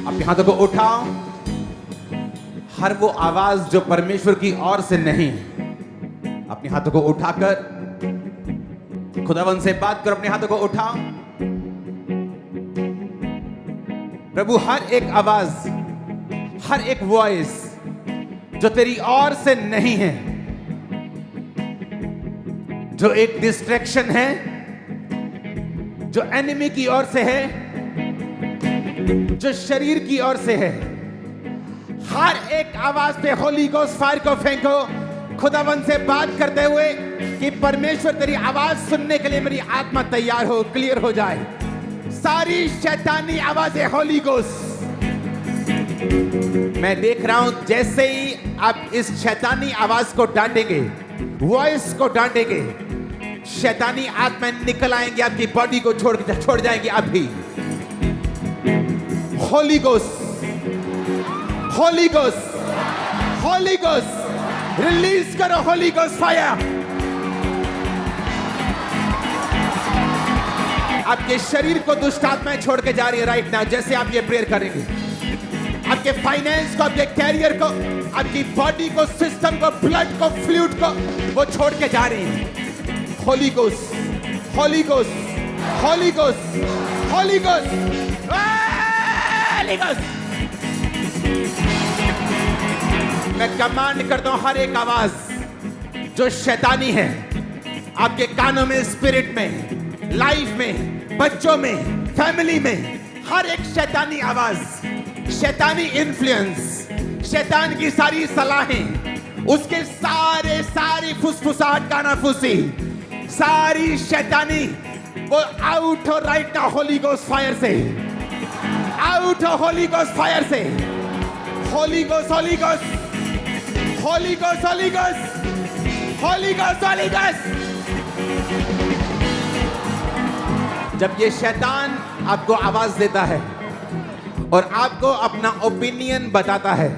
अपने हाथों को उठाओ। हर वो आवाज जो परमेश्वर की ओर से नहीं, अपने हाथों को उठाकर खुदावन से बात करो। अपने हाथों को उठाओ। प्रभु, हर एक आवाज, हर एक वॉइस जो तेरी ओर से नहीं है, जो एक डिस्ट्रैक्शन है, जो एनिमी की ओर से है, जो शरीर की ओर से है, हर एक आवाज पे होली गोस्ट फायर को फेंको। खुदावन से बात करते हुए कि परमेश्वर तेरी आवाज सुनने के लिए मेरी आत्मा तैयार हो, क्लियर हो जाए। सारी शैतानी आवाजें होली गोस्ट, मैं देख रहा हूं जैसे ही आप इस शैतानी आवाज को डांटेंगे, वॉइस को डांटेंगे, शैतानी आत्मा निकल आएंगे, आपकी बॉडी को छोड़ जाएंगे। अभी Holi Ghost, Holy Ghost, Holy Ghost release करो। होली गोस्ट फायर आपके शरीर को दुष्ट आत्माएं छोड़ के जा रही है राइट नाउ। जैसे आप ये प्रेयर करेंगे, आपके फाइनेंस को, आपके कैरियर को, आपकी बॉडी को, सिस्टम को, ब्लड को, फ्लूइड को वो छोड़ के जा रही है। Holi Ghost, Holy Ghost, Holy Ghost, Holy Ghost, Holy ghost. मैं कमांड करता हूं, हर एक आवाज जो शैतानी है आपके कानों में, स्पिरिट में, लाइफ में, बच्चों में, फैमिली में, हर एक शैतानी आवाज, शैतानी इन्फ्लुएंस, शैतान की सारी सलाहें, उसके सारी फुसफुसाहट, कानाफूसी, सारी शैतानी वो आउट हो right now Holi Ghost fire से। आउट हो होली गोस्ट फायर से। Holi Ghost, Holy Ghost, Holy Ghost, Holy Ghost, Holy Ghost, Holy ghost. जब ये शैतान आपको आवाज देता है और आपको अपना ओपिनियन बताता है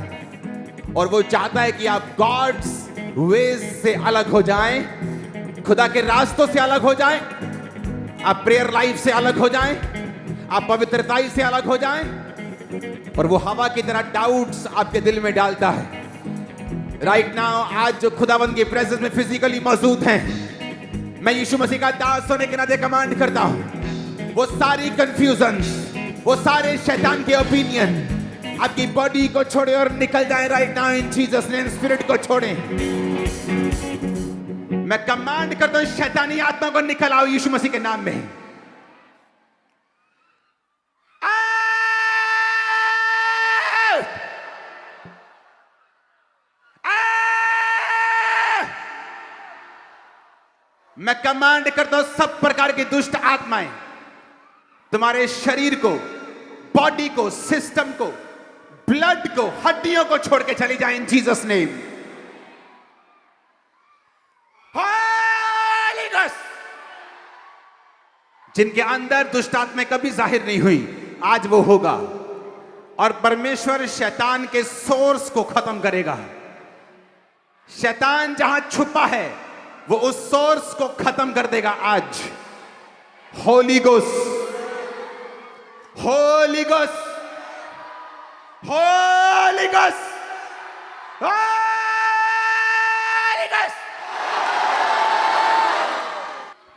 और वो चाहता है कि आप गॉड्स वेज से अलग हो जाएं, खुदा के रास्तों से अलग हो जाएं, आप प्रेयर लाइफ से अलग हो जाएं, आप पवित्रताई से अलग हो जाएं, और वो हवा की तरह डाउट्स आपके दिल में डालता है राइट नाउ। आज जो खुदावंद की प्रेजेंस में फिजिकली मौजूद हैं, मैं यीशु मसीह का दास होने के नाते कमांड करता हूं, वो सारी कंफ्यूजन, वो सारे शैतान के ओपिनियन आपकी बॉडी को छोड़े और निकल जाए right now in Jesus name. Spirit को छोड़ें। मैं कमांड करता हूं, शैतानी आत्मा को निकल आओ यीशु मसीह के नाम में। मैं कमांड करता हूं, सब प्रकार की दुष्ट आत्माएं तुम्हारे शरीर को, बॉडी को, सिस्टम को, ब्लड को, हड्डियों को छोड़ के चली जाए इन जीसस नेम। होली गोस्ट, जिनके अंदर दुष्ट आत्माएं कभी जाहिर नहीं हुई, आज वो होगा और परमेश्वर शैतान के सोर्स को खत्म करेगा। शैतान जहां छुपा है वो उस सोर्स को खत्म कर देगा आज। Holi Ghost, Holy Ghost, Holy Ghost, Holy ghost.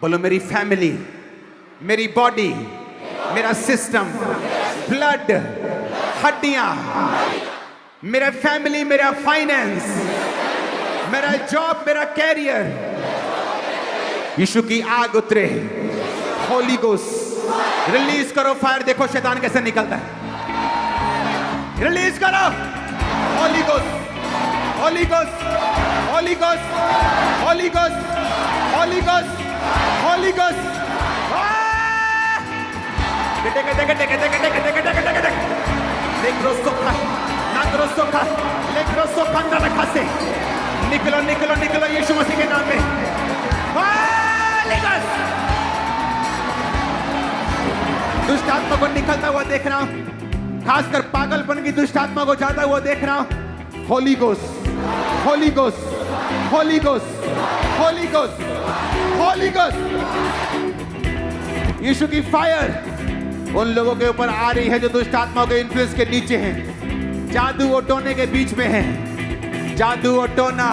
बोलो, मेरी फैमिली, मेरी बॉडी, मेरा सिस्टम, ब्लड, हड्डियां, मेरा फैमिली, मेरा फाइनेंस, मेरा जॉब, मेरा कैरियर, यीशु की आग उतरे। होली गोस्ट रिलीज करो फायर। देखो शैतान कैसे निकलता है। रिलीज करो। Holy Ghost, Holy Ghost, Holy Ghost, Holy Ghost, Holy Ghost, Holy ghost. निकलो, निकलो, निकलो यीशु मसीह के नाम में। दुष्ट आत्मा को निकलता हुआ देख रहा हूं, खासकर पागलपन की दुष्ट आत्मा को जाता हुआ देख रहा हूं। Holy Ghost, Holy Ghost, Holy Ghost, Holy Ghost, Holy Ghost. यीशु की फायर, उन लोगों के ऊपर आ रही है जो दुष्ट आत्माओं के इन्फ्लुएंस के नीचे हैं, जादू और टोने के बीच में हैं। जादू और टोना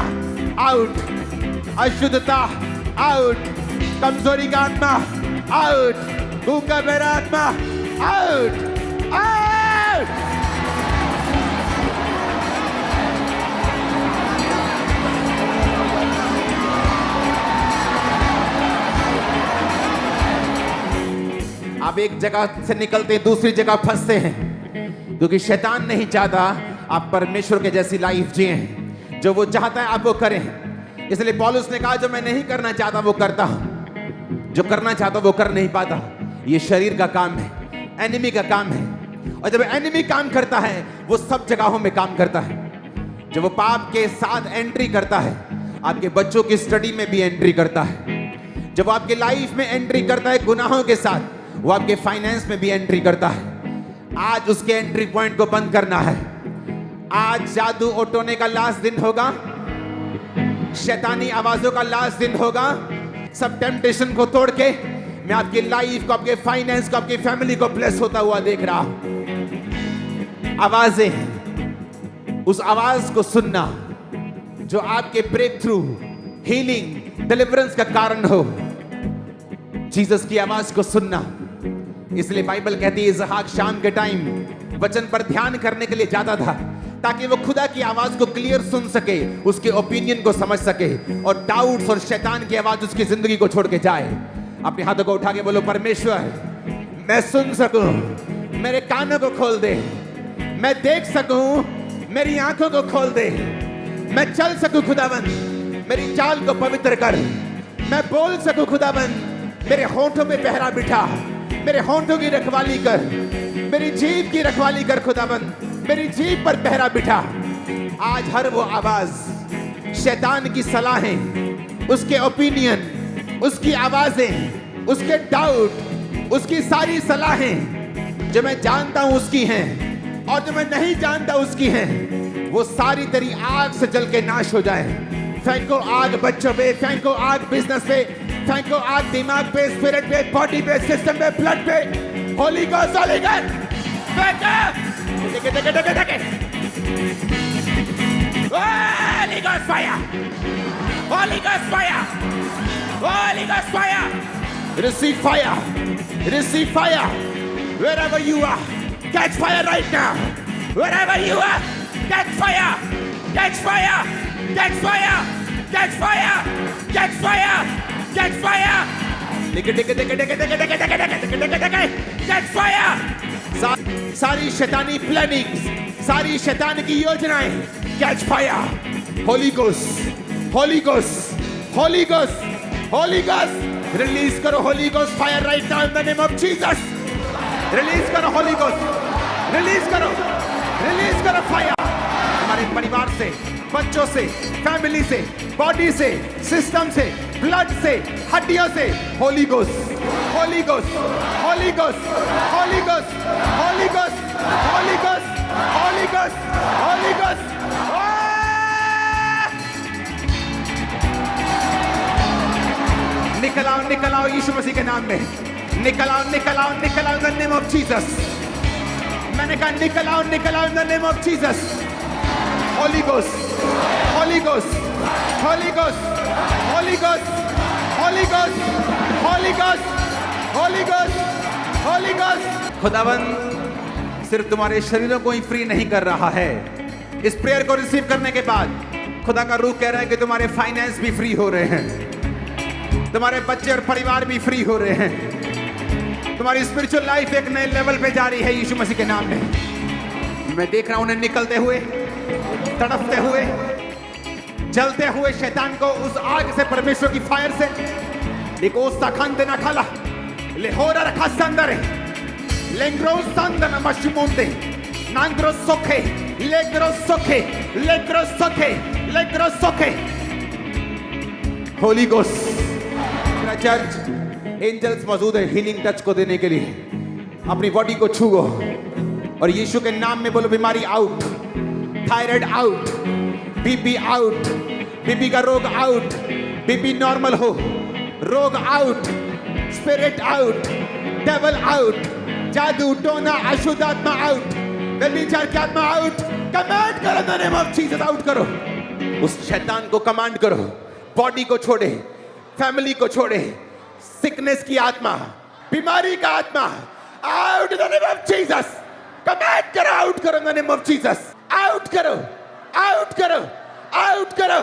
आउट, अशुद्धता आउट, कमजोरी का आत्मा आउट, भूखा बेरा आत्मा आउट, आउट। आप एक जगह से निकलते दूसरी जगह फंसते हैं, क्योंकि शैतान नहीं चाहता आप परमेश्वर के जैसी लाइफ जिए। जो वो चाहता है आप वो करें। इसलिए पौलुस ने कहा जो मैं नहीं करना चाहता वो करता हूं, जो करना चाहता वो कर नहीं पाता। ये शरीर का काम है, एनिमी का काम है। और जब एनिमी काम करता है वो सब जगहों में काम करता है। जब वो पाप के साथ एंट्री करता है, आपके बच्चों की स्टडी में भी एंट्री करता है। जब वो आपके लाइफ में एंट्री करता है गुनाहों के साथ, वो आपके फाइनेंस में भी एंट्री करता है। आज उसके एंट्री पॉइंट को बंद करना है। आज जादू और टोने का लास्ट दिन होगा, शैतानी आवाजों का लास्ट दिन होगा। सब टेम्पटेशन को तोड़ के मैं आपकी लाइफ को, आपके फाइनेंस को, आपकी फैमिली को ब्लेस होता हुआ देख रहा हूं। आवाजें, उस आवाज को सुनना जो आपके ब्रेक थ्रू, हीलिंग, डिलीवरेंस का कारण हो। जीसस की आवाज को सुनना। इसलिए बाइबल कहती है इसहाक शाम के टाइम वचन पर ध्यान करने के लिए जाता था, ताकि वो खुदा की आवाज को क्लियर सुन सके, उसके ओपिनियन को समझ सके और डाउट्स और शैतान की आवाज उसकी जिंदगी को छोड़ के जाए। अपने हाथों को उठा के बोलो, परमेश्वर मैं सुन सकूं, मेरे कानों को खोल दे, मैं देख सकूं, मेरी आंखों को खोल दे, मैं चल सकूं खुदाबंद, मेरी चाल को पवित्र कर, मैं बोल सकूं खुदाबंद, मेरे होंठों में पहरा बिठा, मेरे होंठों की रखवाली कर, मेरी जीभ की रखवाली कर खुदाबंद, मेरी जीभ पर पहरा बिठा। आज हर वो आवाज, शैतान की सलाहें, उसके ओपिनियन, उसकी आवाजें, उसके डाउट, उसकी सारी सलाहें जो मैं जानता हूं उसकी हैं और जो मैं नहीं जानता उसकी हैं, वो सारी तेरी आग से जल के नाश हो जाए। फेंको आग बच्चों पे, फेंको आग बिजनेस पे, फेंको आग दिमाग पे, स्पिरिट पे, बॉडी पे, सिस्टम पे, ब्लड पे। होली गोस्ट, होली गोस्ट, फेंको, टेके टेके टेके टेके, Holi Ghost fire, Holy Ghost fire, Holy Ghost fire. Receive fire, receive fire, wherever you are, catch fire right now. Wherever you are, catch fire, catch fire, catch fire, catch fire, catch fire, catch fire. टिके टिके टिके टिके टिके टिके टिके टिके टिके टिके, catch fire. सारी शैतानी प्लानिंग्स, सारी शैतान की योजनाएं catch fire. Holy Ghost, Holy Ghost, Holy Ghost, Holy Ghost. Release करो Holy Ghost fire right now in the name of Jesus. Release करो Holy Ghost, रिलीज करो फायर। हमारे परिवार से, बच्चों से, फैमिली से, बॉडी से, सिस्टम से, ब्लड से, हड्डियों से। Holi Ghost, Holy Ghost, Holy Ghost, Holy Ghost, Holy Ghost, Holy Ghost, Holy Ghost, Holy ghost. निकल आओ, निकल आओ यीशु मसीह के नाम में। निकल आओ, निकल आओ, निकल आओ इन द नेम ऑफ जीसस। मैंने कहा निकल आओ, निकल आओ इन the name of Jesus. Holi Ghost, Holy Ghost, Holy Ghost, Holy Ghost, Holy Ghost, Holy Ghost, Holy Ghost, Holy ghost. खुदावंद सिर्फ तुम्हारे शरीरों को ही फ्री नहीं कर रहा है। इस प्रेयर को रिसीव करने के बाद खुदा का रूह कह रहा है कि तुम्हारे फाइनेंस भी फ्री हो रहे हैं, तुम्हारे बच्चे और परिवार भी फ्री हो रहे हैं, तुम्हारी स्पिरिचुअल लाइफ एक नए लेवल पे जा रही है यीशु मसीह के नाम में। मैं देख रहा हूं उन्हें निकलते हुए, तड़पते हुए, जलते हुए शैतान को उस आग से, परमेश्वर की फायर से। लिकोस्ता खानते ना खाला लेहोरा रखा संदरे लेंग्रो संदन मशमुंते नांग्रो सोखे लेग्रो सोखे लेग्रो सोखे लेग्रो सोखे। होली गोस्ट। मेरा चर्च एंजल्स मौजूद है हीलिंग टच को देने के लिए। अपनी बॉडी को छुओ और यीशु के नाम में बोलो, बीमारी out, thyroid out, BP out, BP का रोग आउट, बीपी नॉर्मल हो, रोग out, spirit out, devil out, जादू, टोना, अशुद्ध आत्मा आउट, व्यभिचार की आत्मा आउट। कमांड करो in the name of Jesus, out करो। उस शैतान को कमांड करो, बॉडी को छोड़े, फैमिली को छोड़े, सिकनेस की आत्मा, बीमारी का आत्मा, out in the name of Jesus. Command करो, आउट करो in the name of Jesus, out करो, आउट करो, आउट करो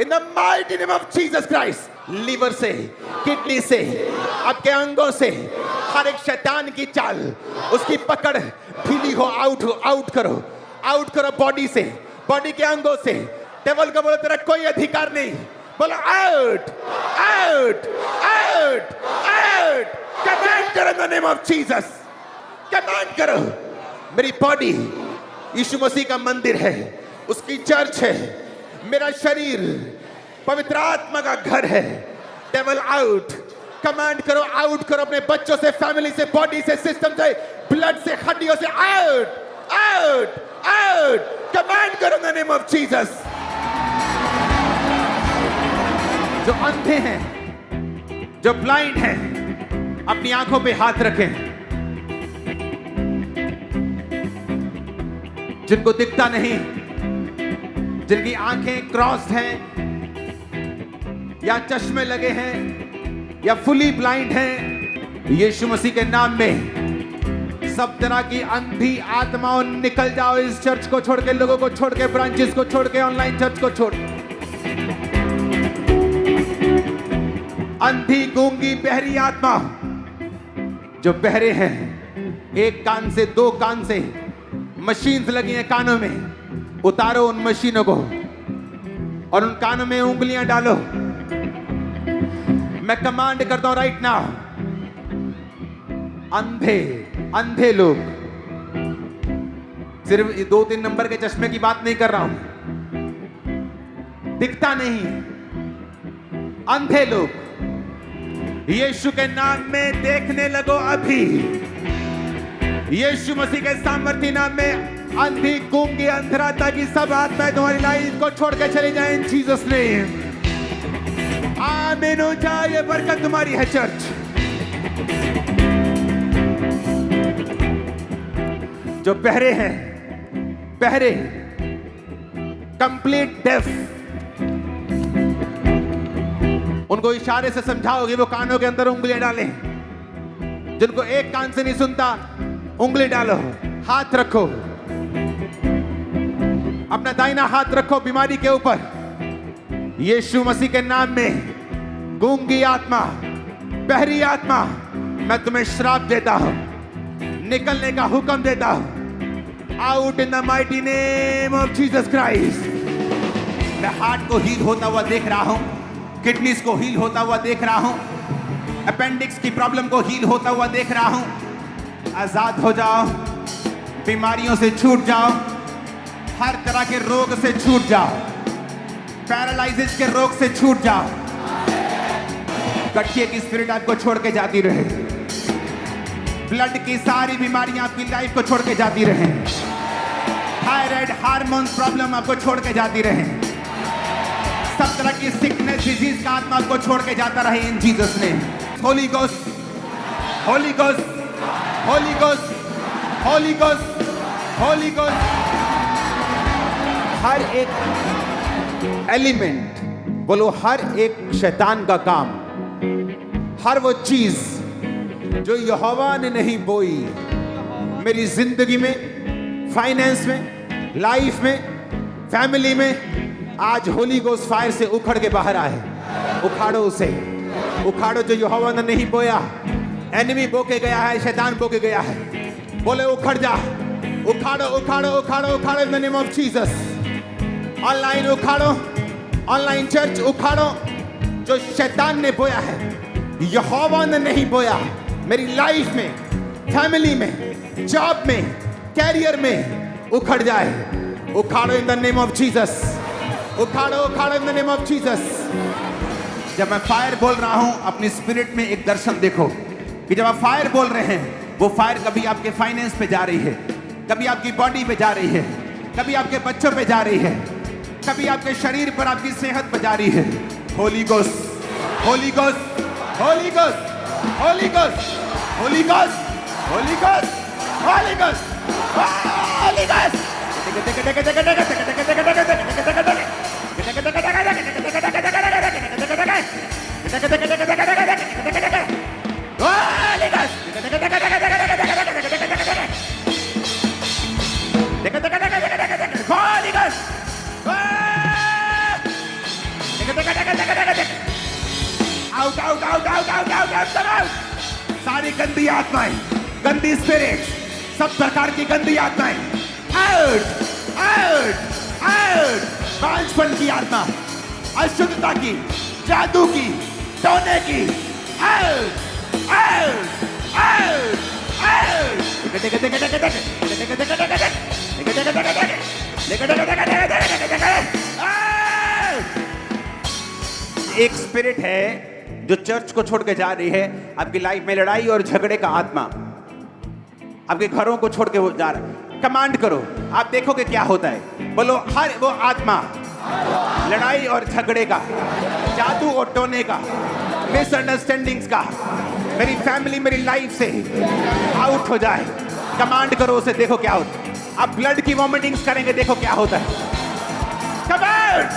in the mighty name of Jesus Christ. Liver से, किडनी से, आपके अंगों से हर एक शैतान की चाल, उसकी पकड़ ढीली हो, आउट करो, आउट करो बॉडी से, बॉडी के अंगों से। टेबल को बोलो तेरा कोई अधिकार नहीं, बोलो out, out, out, out. Command करो in the name of Jesus, command करो। मेरी बॉडी यीशु मसीह का मंदिर है, उसकी चर्च है, मेरा शरीर पवित्र आत्मा का घर है। डेविल आउट, कमांड करो, आउट करो अपने बच्चों से, फैमिली से, बॉडी से, सिस्टम से, ब्लड से, हड्डियों से, आउट, आउट, आउट। कमांड करो in the name of Jesus. जो अंधे हैं, जो ब्लाइंड हैं, अपनी आंखों पे हाथ रखें। जिनको दिखता नहीं, जिनकी आंखें क्रॉस्ड हैं, या चश्मे लगे हैं, या फुली ब्लाइंड हैं, यीशु मसीह के नाम में सब तरह की अंधी आत्माओं निकल जाओ इस चर्च को छोड़ के, लोगों को छोड़ के, ब्रांचेस को छोड़ के, ऑनलाइन चर्च को छोड़। अंधी, गूंगी, बहरी आत्मा जो बहरे हैं, एक कान से, दो कान से मशीन्स लगी हैं कानों में, उतारो उन मशीनों को और उन कानों में उंगलियां डालो। मैं कमांड करता हूं राइट नाउ, अंधे लोग, सिर्फ 2-3 नंबर के चश्मे की बात नहीं कर रहा हूं, दिखता नहीं, अंधे लोग, यीशु के नाम में देखने लगो अभी। यीशु मसीह के सामर्थ्य नाम में अंधी, गूंगी, अंधराता की सब आत्माएं तुम्हारी लाइफ को छोड़ के चली जाए इन जीसस नेम। आमीन हो जाए, ये बरकत तुम्हारी है चर्च। जो बहरे हैं, बहरे, कंप्लीट डेफ, उनको इशारे से समझाओगे वो कानों के अंदर उंगलियां डालें। जिनको एक कान से नहीं सुनता, उंगली डालो, हाथ रखो, अपना दाहिना हाथ रखो बीमारी के ऊपर। यीशु मसीह के नाम में गूंगी आत्मा, बहरी आत्मा, मैं तुम्हें श्राप देता हूं, निकलने का हुक्म देता हूं। Out in the mighty name of Jesus Christ. मैं हार्ट को हील होता हुआ देख रहा हूं, किडनीज को हील होता हुआ देख रहा हूं, अपेंडिक्स की प्रॉब्लम को हील होता हुआ देख रहा हूं। आजाद हो जाओ, बीमारियों से छूट जाओ, हर तरह के रोग से छूट जाओ, पैरालाइसिस के रोग से छूट जाओ। गठिए की स्पिरिट आपको छोड़ के जाती रहे, ब्लड की सारी बीमारियां आपकी लाइफ को छोड़ के जाती रहे, थायराइड, हार्मोन प्रॉब्लम आपको छोड़ के जाती रहे, सब तरह की सिकनेस, डिजीज का आत्मा आपको छोड़ के जाता रहे in Jesus name. Holy Ghost, Holy Ghost, Holy Ghost, Holy Ghost, Holy Ghost. हर एक एलिमेंट, बोलो हर एक शैतान का काम, हर वो चीज जो यहोवा ने नहीं बोई मेरी जिंदगी में, फाइनेंस में, लाइफ में, फैमिली में, आज होली गोस्ट फायर से उखड़ के बाहर आए। उखाड़ो उसे, उखाड़ो जो यहोवा ने नहीं बोया, एनिमी बो के गया है, शैतान बो के गया है। बोले उखड़ जा, उखाड़ो, उखाड़ो, उखाड़ो, उखाड़ो in the name of Jesus. Online उखाड़ो, ऑनलाइन चर्च उखाड़ो, जो शैतान ने बोया है, यहोवा ने नहीं बोया मेरी लाइफ में, फैमिली में, जॉब में, कैरियर में, उखड़ जाए। उखाड़ो in the name of Jesus, उखाड़ो, उखाड़ो in the name of Jesus. जब मैं फायर बोल रहा हूं, अपनी स्पिरिट में एक दर्शन देखो कि जब आप फायर बोल रहे हैं, वो फायर कभी आपके फाइनेंस पे जा रही है, कभी आपकी बॉडी पे जा रही है, कभी आपके बच्चों पे जा रही है, कभी आपके शरीर पर, आपकी सेहत पे जा रही है। Holi Ghost, Holy Ghost, Holy Ghost, Holy Ghost, Holy ghost, Holy Ghost, Holy Ghost, Holy Ghost. Holy Ghost. Out, out, out, out, out, out, out, out. सारी गंदी आत्माएं, गंदी स्पिरिट, सब प्रकार की गंदी आत्माएं, आउट, आउट, आउट। बांझपन की आत्मा, अशुद्धता की, जादू की, टोने की, आउट, आउट, आउट, आउट। एक स्पिरिट है जो चर्च को छोड़ के जा रही है। आपकी लाइफ में लड़ाई और झगड़े का आत्मा आपके घरों को छोड़ के जा रहा है। कमांड करो, आप देखोगे क्या होता है। बोलो, हर वो आत्मा लड़ाई और झगड़े का, जादू और टोने का, मिसअंडरस्टैंडिंग्स का मेरी फैमिली, मेरी लाइफ से आउट हो जाए। कमांड करो उसे, देखो क्या होता है। आप ब्लड की वॉमिटिंग्स करेंगे, देखो क्या होता है। Command,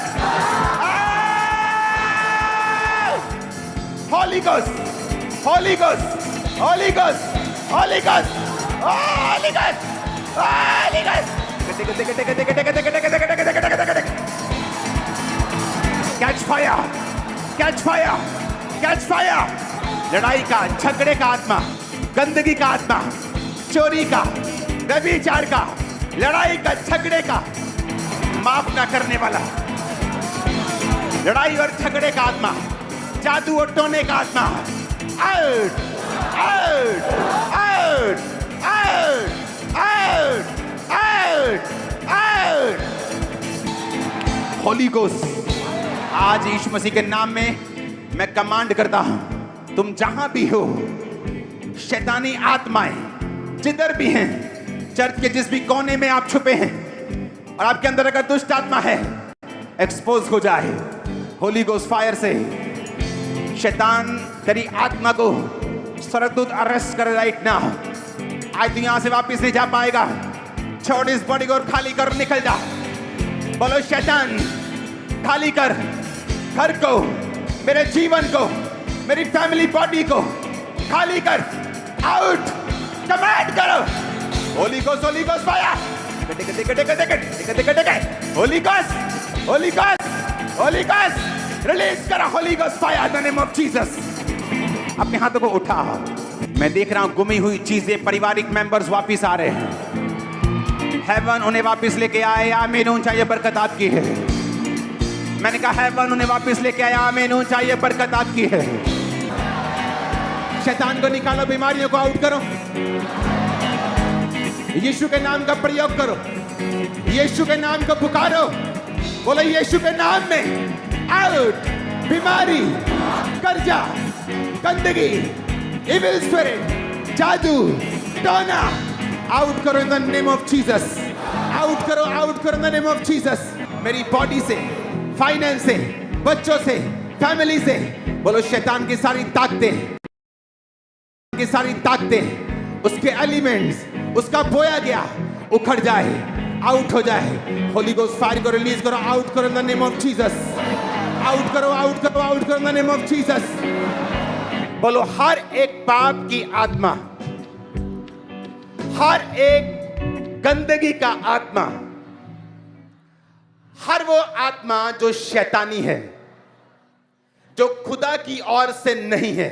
Holy Ghost, Holy Ghost, Holy Ghost, Holy Ghost, Holy Ghost, Holy Ghost. Catch fire, catch fire, catch fire. लड़ाई का, झगड़े का आत्मा, गंदगी का आत्मा, चोरी का, व्यभिचार का, लड़ाई का, झगड़े का, माफ ना करने वाला, लड़ाई और झगड़े का आत्मा, जादू और टोने का आत्मा, out, out, out, out, out, out, out. Holi ghost, आज यीशु मसीह के नाम में मैं कमांड करता हूं, तुम जहां भी हो, शैतानी आत्माएं जिधर भी हैं, चर्च के जिस भी कोने में आप छुपे हैं और आपके अंदर अगर दुष्ट आत्मा है, एक्सपोज हो जाए होली गोस्ट फायर से। शैतान तेरी आत्मा को स्वर्गदूत अरेस्ट कर राइट नाउ। आज तू यहां से वापस नहीं जा पाएगा। छोड़ इस बॉडी को और खाली कर, निकल जा। बोलो, शैतान खाली कर घर को, मेरे जीवन को, मेरी फैमिली बॉडी को खाली कर। आउट, कमांड करो। Holy Ghost, Holy Ghost fire. Holy Ghost, Holy Ghost, Holy Ghost, release करो Holy Ghost fire in the name of Jesus. अपने हाथों को उठा। मैं देख रहा हूं गुमी हुई चीजें, पारिवारिक मेंबर्स वापस आ रहे हैं। हेवन उन्हें वापस लेके आए। आमीन, ऊंचा ये बरकत आपकी है। मैंने कहा हेवन उन्हें वापस लेके आया। आमीन, ऊंचा ये बरकत आपकी है। शैतान को निकालो, बीमारियों को आउट करो। यीशु के नाम का प्रयोग करो, यीशु के नाम को पुकारो। बोलो, यीशु के नाम में आउट, बीमारी, कर्जा, गंदगी, इविल स्पिरिट, जादू, टोना, आउट करो in the name of Jesus. Out करो, आउट करो in the name of Jesus. मेरी बॉडी से, फाइनेंस से, बच्चों से, फैमिली से। बोलो, शैतान की सारी ताकतें, की सारी ताकतें, उसके एलिमेंट्स, उसका बोया गया उखड़ जाए, आउट हो जाए। होली गोस्ट फायर को रिलीज करो। आउट करो in the name of Jesus. Out करो, आउट करो, आउट करो in the name of Jesus. बोलो, हर एक पाप की आत्मा, हर एक गंदगी का आत्मा, हर वो आत्मा जो शैतानी है, जो खुदा की ओर से नहीं है,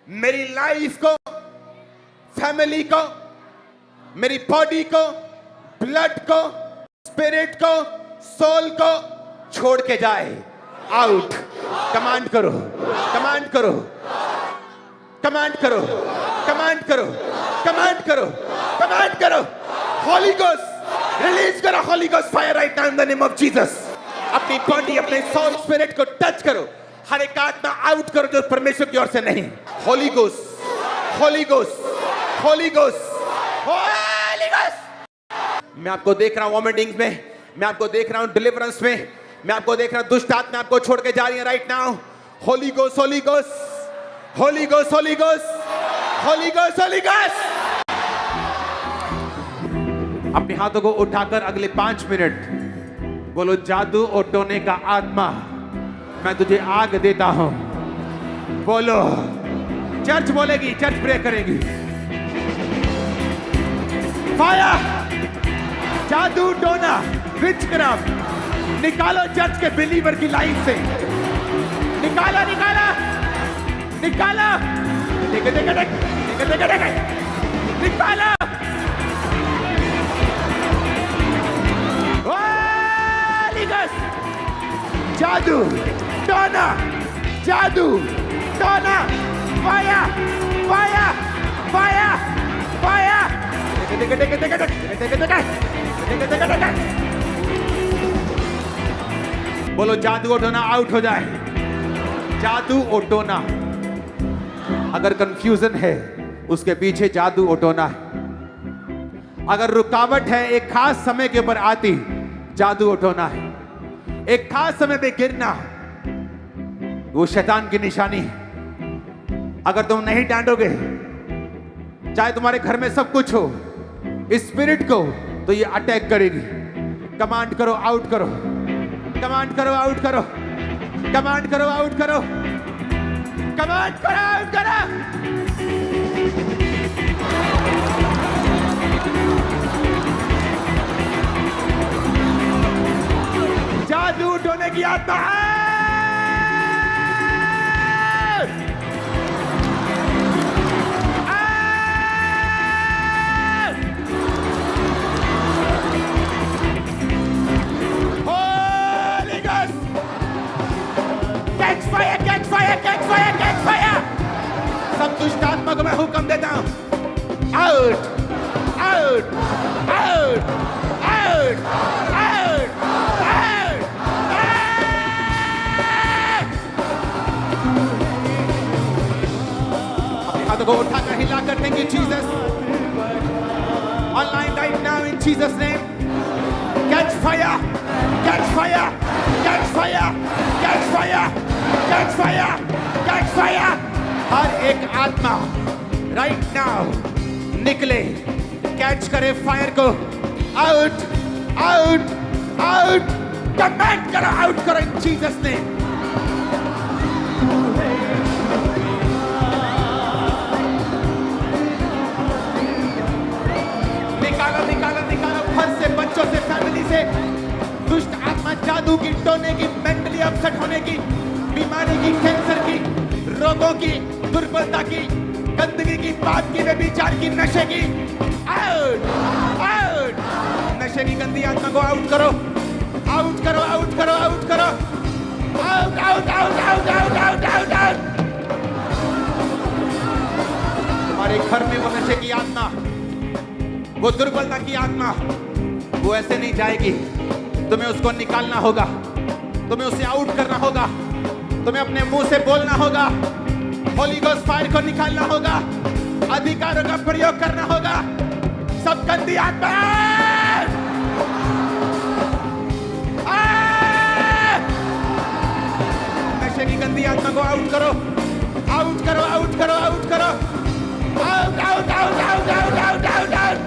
मेरी लाइफ को, फैमिली को, मेरी बॉडी को, ब्लड को, स्पिरिट को, सोल को छोड़ के जाए। आउट, कमांड करो, कमांड करो, कमांड करो, कमांड करो, कमांड करो, कमांड करो। होली गोस्ट रिलीज करो, Holy Ghost fire right now in the name of Jesus. अपनी बॉडी, अपने सोल, स्पिरिट को टच करो। हर एक आत्मा आउट करो जो परमेश्वर की ओर से नहीं। Holi Ghost, Holy Ghost, Holy Ghost, Holy ghost. मैं आपको देख रहा हूं वॉमिटिंग्स में, मैं आपको देख रहा हूं डिलीवरेंस में, मैं आपको देख रहा हूं दुष्ट आत्मा आपको छोड़ के जा रही है right now. Holi Ghost, Holy Ghost, Holy Ghost, Holy Ghost, Holy Ghost, Holy ghost. अपने हाथों को उठाकर अगले 5 मिनट बोलो, जादू और टोने का आत्मा, मैं तुझे आग देता हूं। बोलो, चर्च बोलेगी, चर्च प्रे करेगी। फायर, जादू टोना, विचक्राफ्ट, निकालो चर्च के बिलीवर की लाइफ से। निकाला, निकाला, निकाला, निकाला। जादू टोना, जादू टोना, फायर, फायर, फायर, फायर। बोलो, जादू और टोना आउट हो जाए। जादू और टोना, अगर कंफ्यूजन है उसके पीछे जादू और टोना है। अगर रुकावट है एक खास समय के ऊपर आती, जादू और टोना है। एक खास समय पे गिरना, वो शैतान की निशानी है। अगर तुम नहीं डांटोगे, चाहे तुम्हारे घर में सब कुछ हो, स्पिरिट को तो ये अटैक करेगी। कमांड करो, आउट करो, कमांड करो, आउट करो, कमांड करो, आउट करो, कमांड करो, आउट करो। जादू टोने की आत्मा है। सब दुष्ट आत्मा को मैं हुक्म देता हूं, out, out, out, out, out, out. हाथों को उठाकर हिलाकर, thank you Jesus. Online right now in Jesus name, catch fire, catch fire, catch fire, catch fire, catch fire, catch fire. हर एक आत्मा राइट नाउ निकले, कैच करे फायर को। Out, out, out. कमांड करो, आउट करो इन जीसस नेम। निकालो, निकालो, निकालो घर से, बच्चों से, फैमिली से। दुष्ट आत्मा, जादू की, टोने की, मेंटली अपसेट होने की, बीमारी की, कैंसर की, रोगों की, दुर्बलता की, गंदगी की, पाप की, व्यभिचार की, नशे की। Out, out. नशे की गंदी आत्मा को आउट करो, आउट करो, आउट करो, आउट करो। Out, out, out, out, out, out, out, out. तुम्हारे घर में वो नशे की आत्मा, वो दुर्बलता की आत्मा, वो ऐसे नहीं जाएगी। तुम्हें उसको निकालना होगा, तुम्हें उसे आउट करना होगा, तुम्हें अपने मुंह से बोलना होगा। होली गोस्ट फायर को निकालना होगा, अधिकारों का प्रयोग करना होगा। सब गंदी आत्मा, नशे की गंदी आत्मा को आउट करो, आउट करो, आउट करो, आउट करो। Out, out, out, out, out, out, out, out.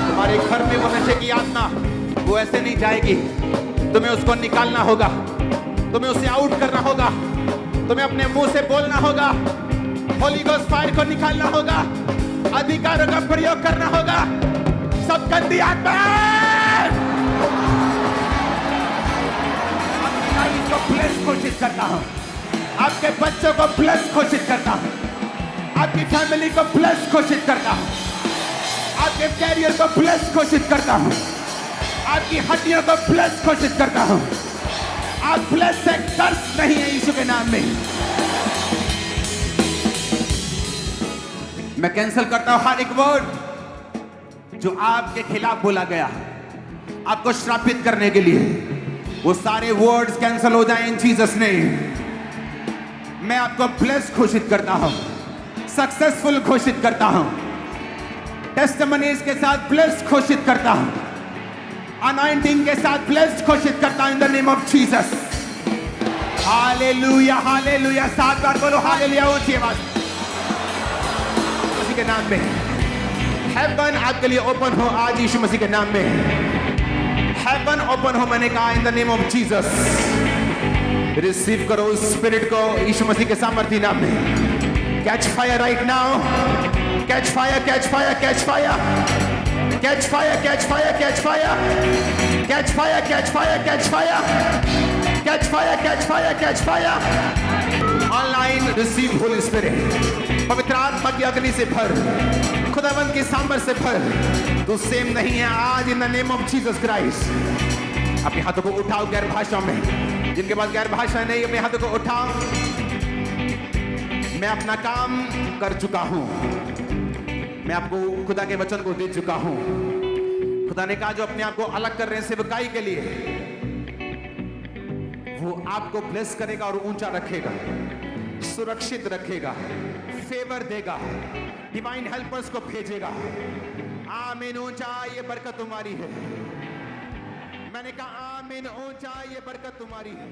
तुम्हारे घर में वो नशे की आत्मा, वो ऐसे नहीं जाएगी। तुम्हें उसको निकालना होगा, तुम्हें उसे आउट करना होगा, तुम्हें अपने मुंह से बोलना होगा। होली गोस्ट फायर को निकालना होगा, अधिकारों का प्रयोग करना होगा। सब गंदी आत्मा, आपकी लाइफ को ब्लेस घोषित करता हूं, आपके बच्चों को ब्लेस घोषित करता हूं, आपकी फैमिली को ब्लेस घोषित करता हूं, आपके कैरियर को ब्लेस घोषित करता हूं, आपकी हड्डियों को ब्लेस घोषित करता हूं। आप ब्लेस से कर्स नहीं है यीशु के नाम में। मैं कैंसिल करता हूं हर एक वर्ड जो आपके खिलाफ बोला गया, आपको श्रापित करने के लिए। वो सारे वर्ड्स कैंसिल हो जाएं इन जीसस नेम। मैं आपको ब्लेस घोषित करता हूं, सक्सेसफुल घोषित करता हूं, टेस्टिमनीज के साथ ब्लेस घोषित करता हूं, अनॉइंटिंग के साथ ब्लेस्ड घोषित करता हूं इन the name of Jesus. Hallelujah hallelujah, 7 बार बोलो हालेलुया ऊंची आवाज मसीह के नाम में। हेवन आपके लिए ओपन हो आज यीशु मसीह के नाम में। हेवन ओपन हो, मैंने कहा इन the name of Jesus. Receive करो उस स्पिरिट को यीशु मसीह के सामर्थ्य नाम में। Catch fire right now, catch fire catch fire catch fire catch fire catch fire catch fire catch fire catch fire catch fire catch fire catch fire catch fire. Online receive Holi spirit, पवित्र आत्मा की अग्नि से भर, खुदावंत के सांबर से भर। तू सेम नहीं है आज इन the name of Jesus Christ. अपने हाथों को उठाओ गैर भाषा में, जिनके पास गैर भाषा नहीं अपने हाथों को उठाओ। मैं अपना काम कर चुका हूं, मैं आपको खुदा के वचन को दे चुका हूं। खुदा ने कहा जो अपने आप को अलग कर रहे हैं सेवकाई के लिए, वो आपको ब्लेस करेगा और ऊंचा रखेगा, सुरक्षित रखेगा, फेवर देगा, डिवाइन हेल्पर्स को भेजेगा। आमीन। ऊंचा ये बरकत तुम्हारी है। मैंने कहा आमीन, ऊंचा ये बरकत तुम्हारी है।